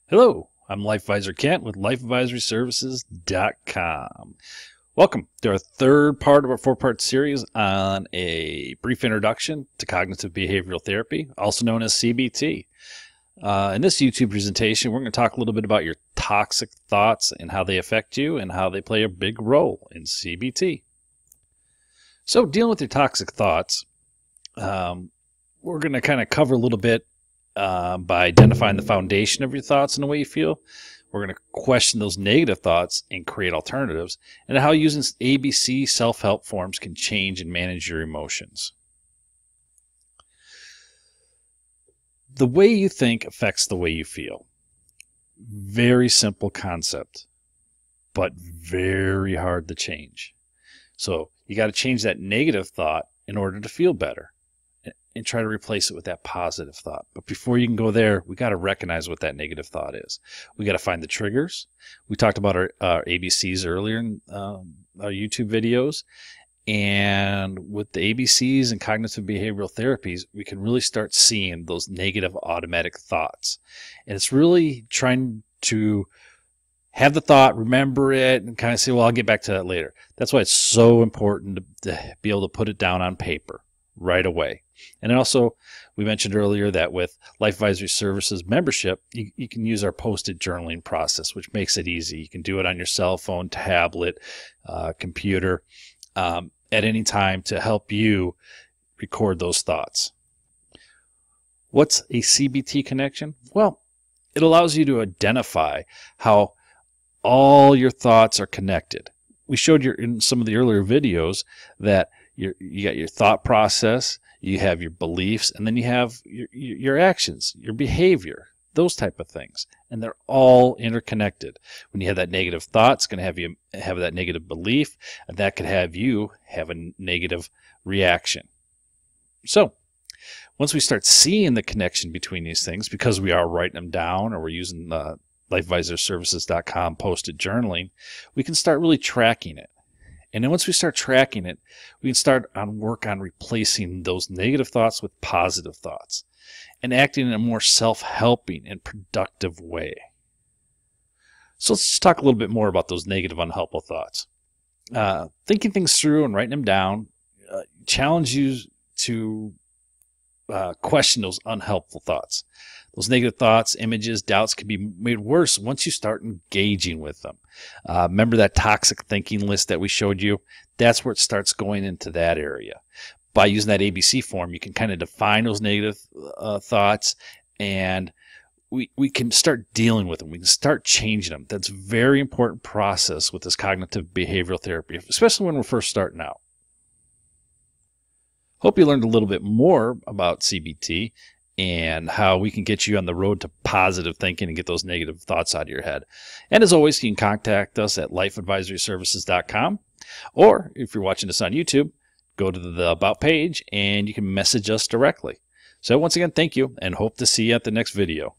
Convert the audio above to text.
Hello, I'm Life Advisor Kent with lifeadvisoryservices.com. Welcome to our third part of our four-part series on a brief introduction to cognitive behavioral therapy, also known as CBT. In this YouTube presentation, we're going to talk a little bit about your toxic thoughts and how they affect you and how they play a big role in CBT. So dealing with your toxic thoughts, we're going to kind of cover a little bit by identifying the foundation of your thoughts and the way you feel. We're going to question those negative thoughts and create alternatives, and how using ABC self-help forms can change and manage your emotions. The way you think affects the way you feel. Very simple concept, but very hard to change. So you got to change that negative thought in order to feel better, and try to replace it with that positive thought. But before you can go there, we got to recognize what that negative thought is. We got to find the triggers. We talked about our ABCs earlier in our YouTube videos. And with the ABCs and cognitive behavioral therapies, we can really start seeing those negative automatic thoughts. And it's really trying to have the thought, remember it, and kind of say, well, I'll get back to that later. That's why it's so important to be able to put it down on paper right away. And then also, we mentioned earlier that with Life Advisory Services membership, you can use our posted journaling process, which makes it easy. You can do it on your cell phone, tablet, computer, at any time to help you record those thoughts. What's a CBT connection? Well, it allows you to identify how all your thoughts are connected. We showed you in some of the earlier videos that you got your thought process, you have your beliefs, and then you have your actions, your behavior, those type of things. And they're all interconnected. When you have that negative thought, it's going to have you have that negative belief, and that could have you have a negative reaction. So once we start seeing the connection between these things, because we are writing them down or we're using lifeadvisorservices.com posted journaling, we can start really tracking it. And then once we start tracking it, we can start on work on replacing those negative thoughts with positive thoughts and acting in a more self-helping and productive way. So let's just talk a little bit more about those negative, unhelpful thoughts. Thinking things through and writing them down challenge you to question those unhelpful thoughts. Those negative thoughts, images, doubts can be made worse once you start engaging with them. Remember that toxic thinking list that we showed you? That's where it starts going into that area. By using that ABC form, you can kind of define those negative thoughts, and we can start dealing with them. We can start changing them. That's a very important process with this cognitive behavioral therapy, especially when we're first starting out. Hope you learned a little bit more about CBT and how we can get you on the road to positive thinking and get those negative thoughts out of your head. And as always, you can contact us at lifeadvisoryservices.com, or if you're watching this on YouTube, go to the About page and you can message us directly. So once again, thank you, and hope to see you at the next video.